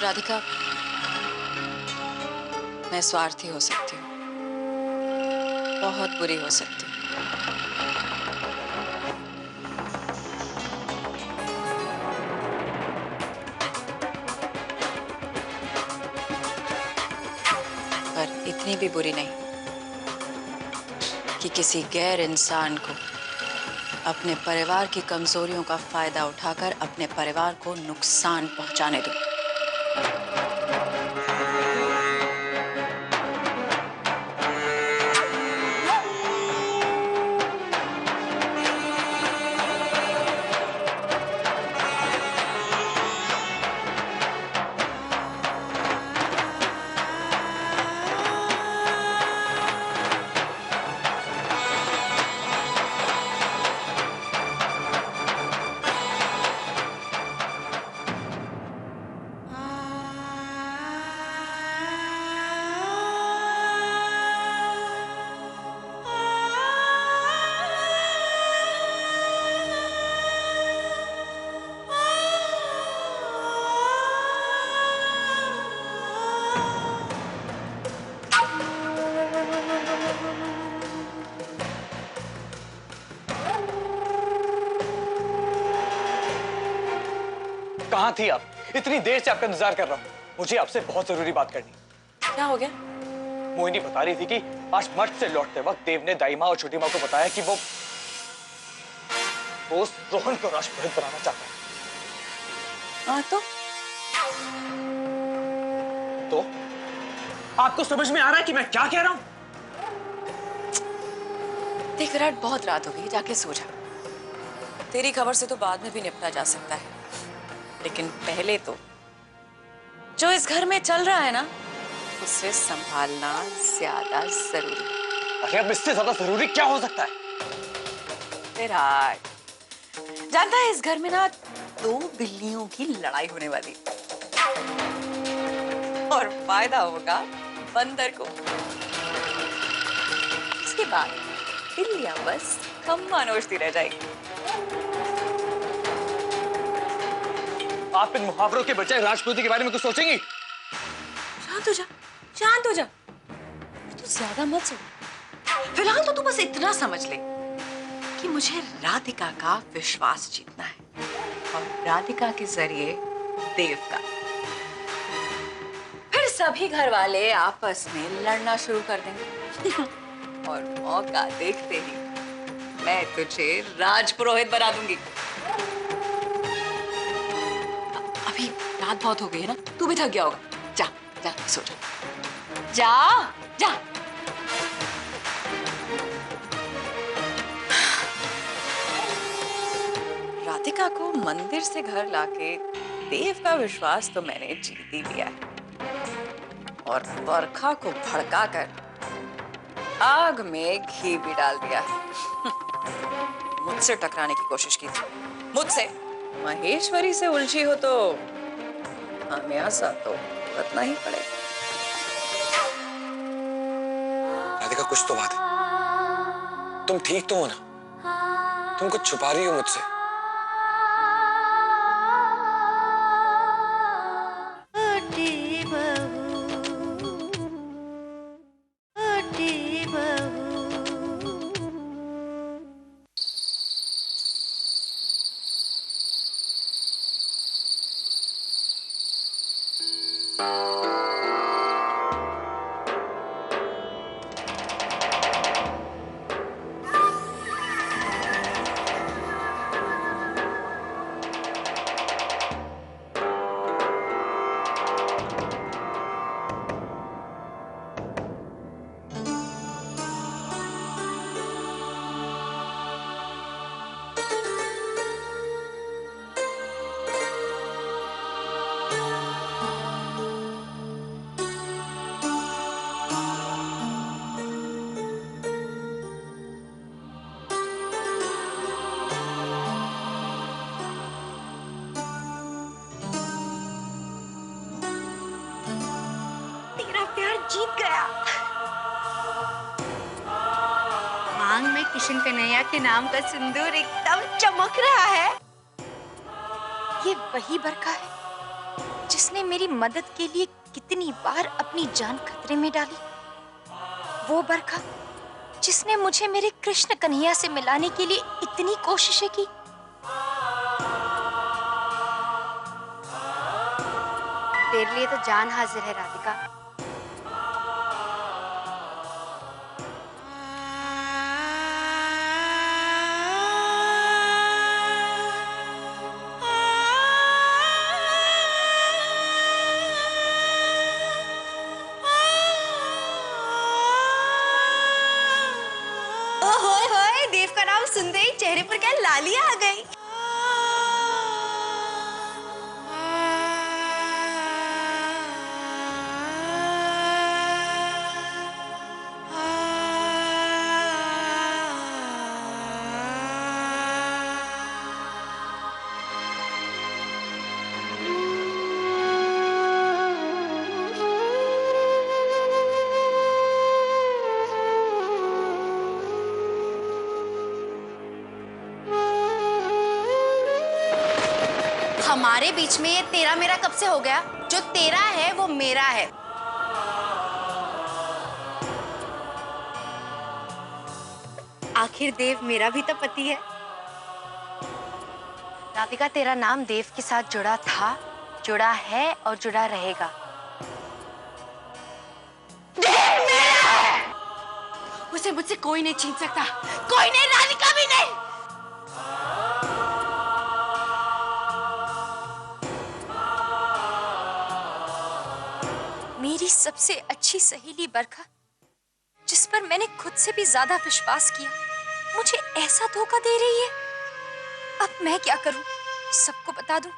राधिका, मैं स्वार्थी हो सकती हूँ, बहुत बुरी हो सकती हूँ। पर इतनी भी बुरी नहीं कि किसी गैर इंसान को अपने परिवार की कमजोरियों का फायदा उठाकर अपने परिवार को नुकसान पहुंचाने दूं। कहाँ थी आप? इतनी देर से आपका इंतजार कर रहा हूँ। मुझे आपसे बहुत जरूरी बात करनी। क्या हो गया? मोहिनी बता रही थी कि आज मठ से लौटते वक्त देव ने दाई माँ और छोटी माँ को बताया कि वो रोहन को राजपुरोहित बनाना चाहता है। तो आपको समझ में आ रहा है कि मैं क्या कह रहा हूँ? देख विराट, बहुत रात हो गई, जाके सो जा। तेरी खबर से तो बाद में भी निपटा जा सकता है, लेकिन पहले तो जो इस घर में चल रहा है ना, उसे संभालना ज्यादा जरूरी है। अरे अब इससे ज्यादा जरूरी क्या हो सकता है? विराट, जानता है इस घर में ना 2 बिल्लियों की लड़ाई होने वाली और फायदा होगा बंदर को। इसके बाद बिल्लियां बस खम्मा नोचती रह जाएगी। आप इन मुहावरों के बजाय राजपूती के बारे में कुछ सोचेंगी? शांत हो जा, शांत हो जा। तू ज्यादा मत सोच। फिलहाल तो तू बस इतना समझ ले कि मुझे राधिका का विश्वास जीतना है और राधिका के जरिए देव का। फिर सभी घर वाले आपस में लड़ना शुरू कर देंगे और मौका देखते ही मैं तुझे राजपुरोहित बना दूंगी। अभी रात बहुत हो गई है ना, तू भी थक गया होगा। जा जा सो जा, जा जा। राधिका को मंदिर से घर लाके देव का विश्वास तो मैंने जीत ही लिया है और बरखा को भड़काकर आग में घी भी डाल दिया है। मुझसे टकराने की कोशिश की थी, मुझसे। महेश्वरी से उलझी हो तो खामियाजा तो भुगतना ही पड़ेगा। राधिका, कुछ तो बात है। तुम ठीक तो हो ना? तुम कुछ छुपा रही हो मुझसे। जीत गया। मांग में किशन कन्हैया के नाम का सिंदूर एकदम चमक रहा है। ये वही बरखा है जिसने मेरी मदद के लिए कितनी बार अपनी जान खतरे में डाली, वो बरखा जिसने मुझे मेरे कृष्ण कन्हैया से मिलाने के लिए इतनी कोशिशें की। तेरे लिए तो जान हाजिर है राधिका। ओए होए, देव का नाम सुनते ही चेहरे पर क्या लाली आ गई। हमारे बीच में ये तेरा मेरा कब से हो गया? जो तेरा है वो मेरा है। आखिर देव मेरा भी तो पति है। राधिका, तेरा नाम देव के साथ जुड़ा था, जुड़ा है और जुड़ा रहेगा। देव मेरा है। उसे मुझसे कोई नहीं छीन सकता, कोई नहीं, राधिका भी नहीं। मेरी सबसे अच्छी सहेली बरखा, जिस पर मैंने खुद से भी ज्यादा विश्वास किया, मुझे ऐसा धोखा दे रही है। अब मैं क्या करूं? सबको बता दूं?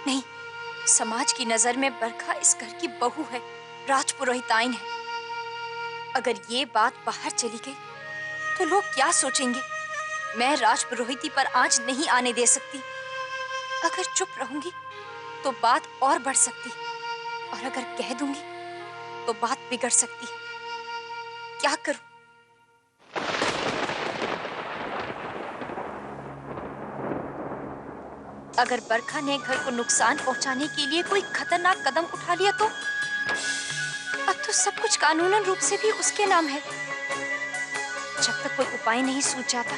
नहीं, समाज की नजर में बरखा इस घर की बहू है, राजपुरोहिताइन है। अगर ये बात बाहर चली गई तो लोग क्या सोचेंगे? मैं राजपुरोहिती पर आंच नहीं आने दे सकती। अगर चुप रहूंगी तो बात और बढ़ सकती, और अगर कह दूंगी तो बात बिगड़ सकती है। क्या करूं? अगर बरखा ने घर को नुकसान पहुंचाने के लिए कोई खतरनाक कदम उठा लिया तो अब तो सब कुछ कानूनन रूप से भी उसके नाम है। जब तक कोई उपाय नहीं सूझ जाता,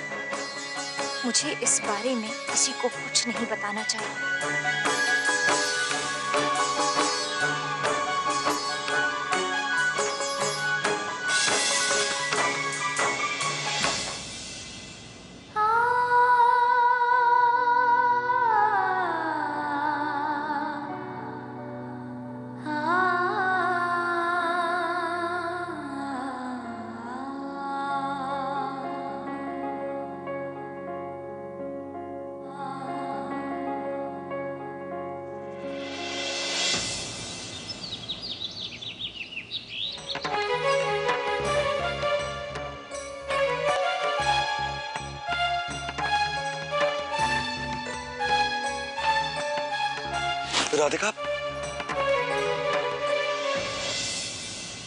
मुझे इस बारे में किसी को कुछ नहीं बताना चाहिए। राधिका,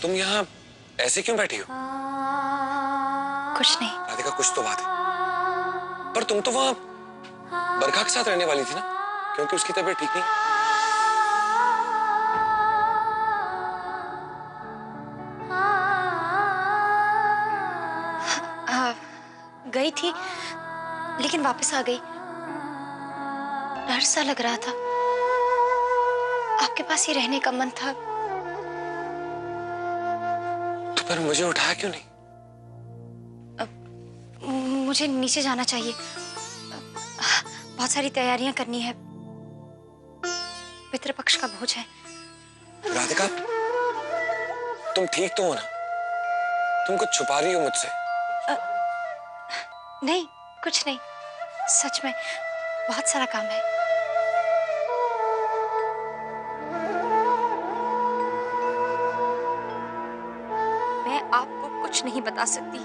तुम यहाँ ऐसे क्यों बैठी हो? कुछ नहीं। राधिका, कुछ तो बात है। पर तुम तो वहाँ बरखा के साथ रहने वाली थी ना, क्योंकि उसकी तबीयत ठीक नहीं। गई थी, लेकिन वापस आ गई। डर सा लग रहा था। आपके पास ही रहने का मन था। तो पर मुझे उठाया क्यों नहीं? मुझे नीचे जाना चाहिए। बहुत सारी तैयारियां करनी है। पितृपक्ष का भोज है। राधिका, तुम ठीक तो हो ना? तुम कुछ छुपा रही हो मुझसे? नहीं, कुछ नहीं। सच में बहुत सारा काम है। मैं आपको कुछ नहीं बता सकती।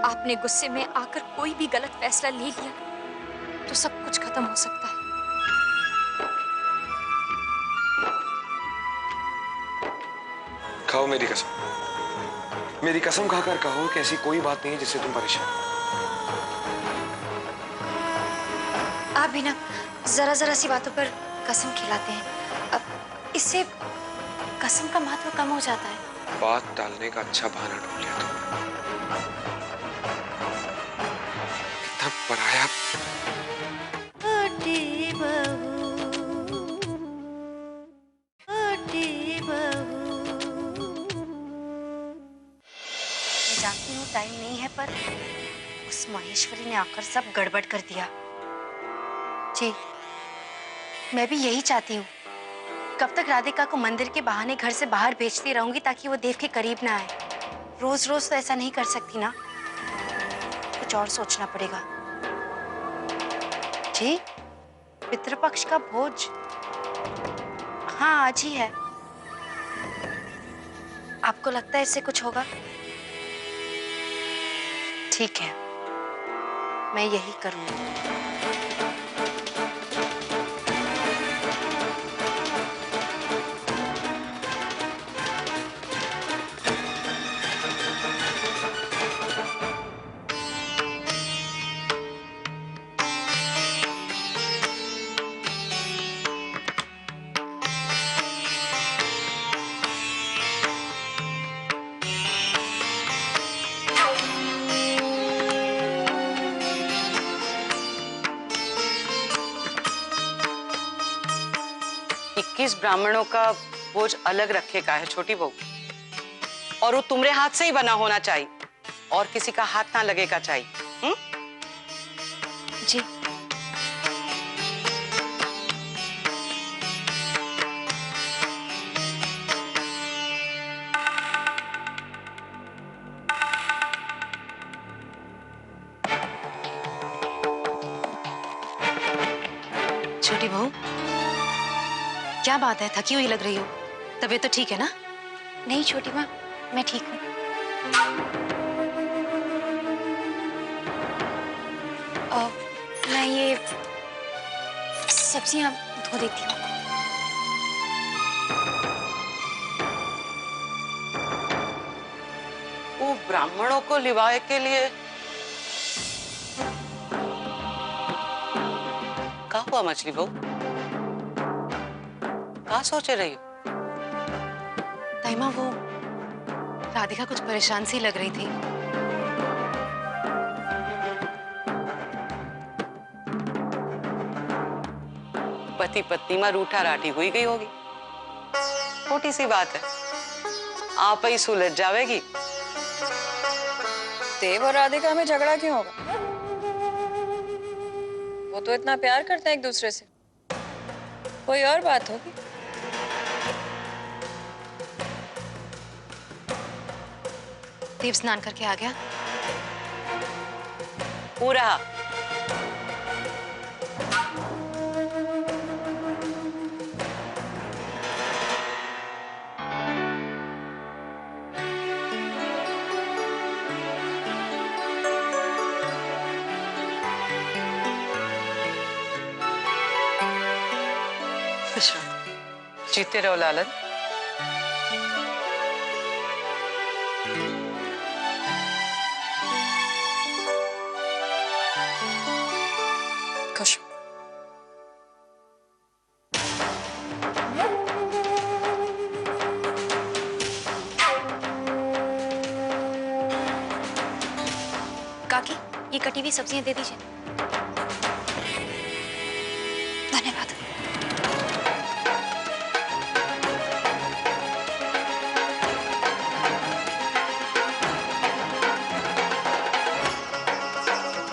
आपने गुस्से में आकर कोई भी गलत फैसला ले लिया तो सब कुछ खत्म हो सकता है। खाओ मेरी कसम। मेरी कसम खाकर कहो कि ऐसी कोई बात नहीं है जिससे तुम परेशान हो। आप भी ना जरा जरा सी बातों पर कसम खिलाते हैं। इससे कसम का महत्व कम हो जाता है। बात टालने का अच्छा बहाना ढूंढ लिया तुम। इतना पराया। मैं जानती हूँ टाइम नहीं है, पर उस महेश्वरी ने आकर सब गड़बड़ कर दिया। जी, मैं भी यही चाहती हूँ। कब तक राधिका को मंदिर के बहाने घर से बाहर भेजती रहूंगी ताकि वो देव के करीब ना आए। रोज रोज तो ऐसा नहीं कर सकती ना, कुछ और सोचना पड़ेगा। जी, पितृपक्ष का भोज हाँ आज ही है। आपको लगता है इससे कुछ होगा? ठीक है, मैं यही करूंगी। इक्कीस ब्राह्मणों का बोझ अलग रखे का है छोटी बहू, और वो तुम्हारे हाथ से ही बना होना चाहिए और किसी का हाथ ना लगेगा चाहिए। जी, छोटी बहू, क्या बात है? थकी हुई लग रही हो। तबीयत तो ठीक है ना? नहीं छोटी माँ, मैं ठीक हूँ। मैं ये सब्जियां धो देती हूँ। वो ब्राह्मणों को लिवाए के लिए क्या हुआ मछली बहू? क्या सोचे रही हो? ताइमा, वो राधिका कुछ परेशान सी लग रही थी। पति पत्नी में रूठा राठी हुई गई होगी। छोटी सी बात है, आप ही सुलझ जावेगी। देव और राधिका में झगड़ा क्यों होगा? वो तो इतना प्यार करते हैं एक दूसरे से। कोई और बात होगी। देव स्नान करके आ गया? पूरा खुश रहो, जीते रहो लालन। खुश। काकी, ये कटी हुई सब्जियां दे दीजिए। धन्यवाद।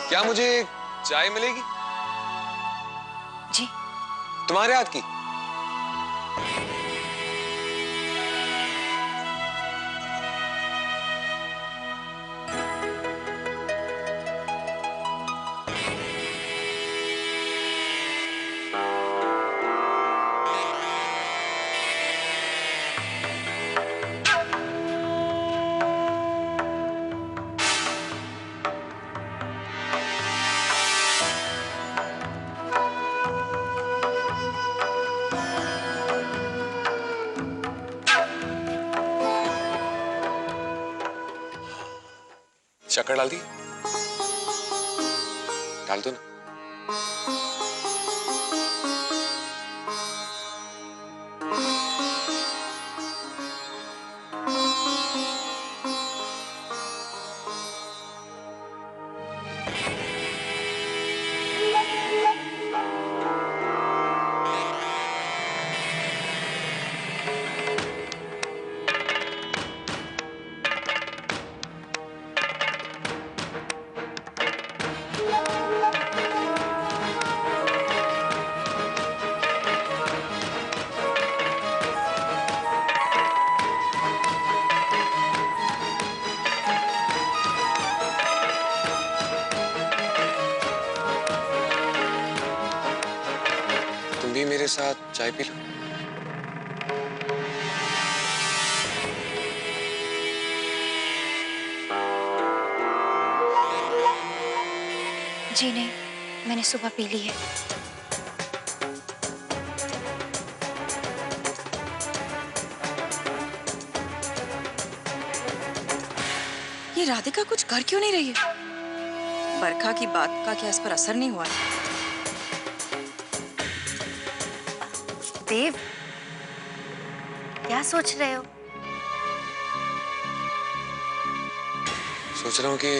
क्या मुझे चाय मिलेगी? जी, तुम्हारे हाथ की? शक्कर डाल दी? डाल दो ना। के साथ चाय पी लो। जी नहीं, मैंने सुबह पी ली है। ये राधिका कुछ कर क्यों नहीं रही है? बरखा की बात का क्या इस पर असर नहीं हुआ? देव, क्या सोच रहे हो? सोच रहा हूँ कि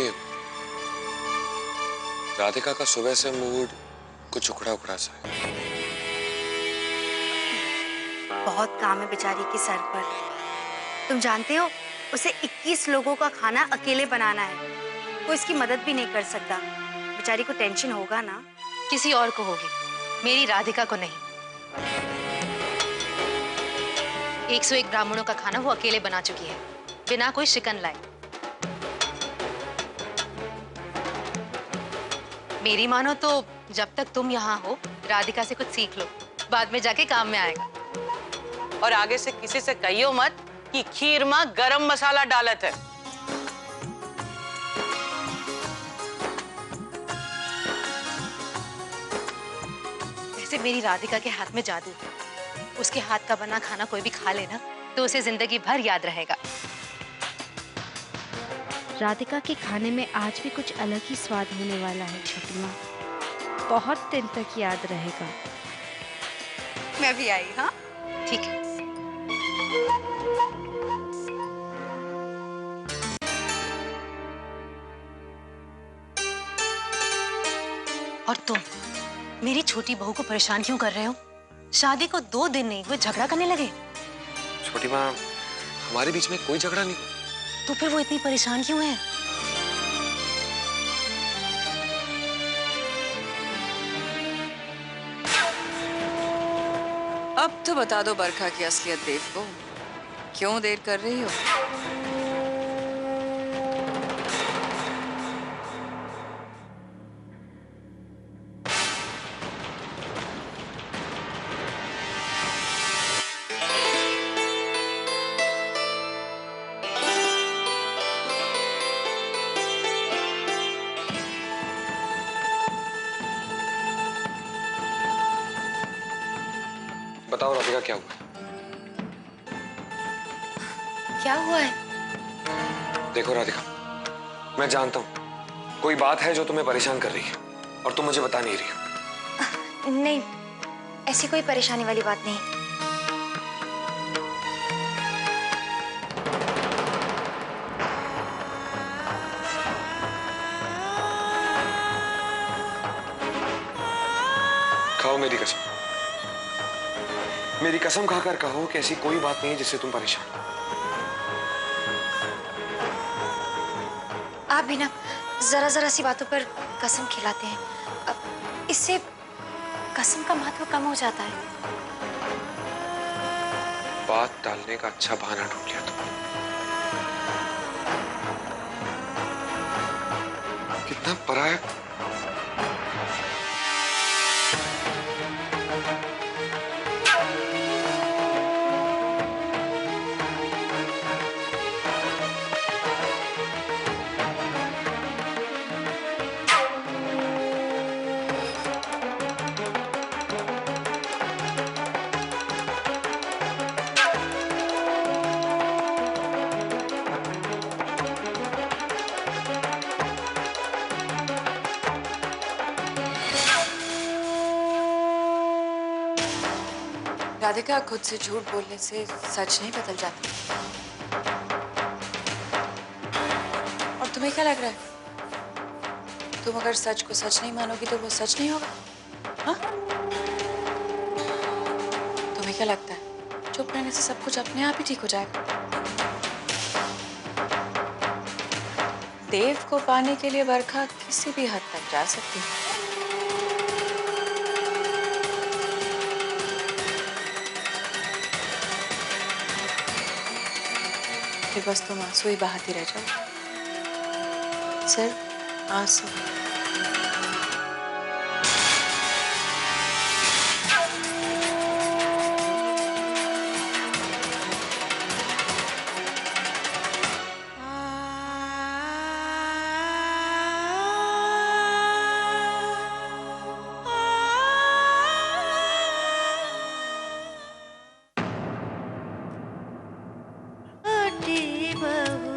राधिका का सुबह से मूड कुछ उखड़ा उखड़ा सा है। बहुत काम है बेचारी के सर पर। तुम जानते हो, उसे 21 लोगों का खाना अकेले बनाना है। कोई इसकी मदद भी नहीं कर सकता। बेचारी को टेंशन होगा ना। किसी और को होगी, मेरी राधिका को नहीं। 101 ब्राह्मणों का खाना वो अकेले बना चुकी है, बिना कोई शिकन लाए। मेरी मानो तो जब तक तुम यहाँ हो, राधिका से कुछ सीख लो, बाद में जाके काम में आएगा। और आगे से किसी से कहियो मत कि खीर में गरम मसाला डालत है। वैसे मेरी राधिका के हाथ में जादू है। उसके हाथ का बना खाना कोई भी खा लेना तो उसे जिंदगी भर याद रहेगा। राधिका के खाने में आज भी कुछ अलग ही स्वाद होने वाला है छोटी माँ। बहुत दिन तक याद रहेगा। मैं भी आई। हाँ ठीक है। और तुम मेरी छोटी बहू को परेशान क्यों कर रहे हो? शादी को 2 दिन नहीं हुए झगड़ा करने लगे। छोटी माँ, हमारे बीच में कोई झगड़ा नहीं हुआ। तो फिर वो इतनी परेशान क्यों है? अब तो बता दो बरखा की असलियत देव को, क्यों देर कर रही हो? बताओ राधिका, क्या हुआ? क्या हुआ है? देखो राधिका, मैं जानता हूँ कोई बात है जो तुम्हें परेशान कर रही है और तुम मुझे बता नहीं रही हो। नहीं, ऐसी कोई परेशानी वाली बात नहीं। खाओ मेरी कसम। मेरी कसम खाकर कहो कि ऐसी कोई बात नहीं है जिससे तुम परेशान हो। आप भी ना जरा जरा सी बातों पर कसम खिलाते हैं। अब इससे कसम का महत्व कम हो जाता है। बात टालने का अच्छा बहाना ढूंढ लिया तुमने। कितना पराया। राधिका, खुद से झूठ बोलने से सच नहीं बदल जाता। और तुम्हें क्या लग रहा है, तुम अगर सच को सच नहीं मानोगी तो वो सच नहीं होगा? हाँ? तुम्हें क्या लगता है चुप रहने से सब कुछ अपने आप ही ठीक हो जाएगा? देव को पाने के लिए बरखा किसी भी हद तक जा सकती है। फिर बस तुम आंसू ही बहाती रह जाओ, सिर्फ आंसू। मेरी बहू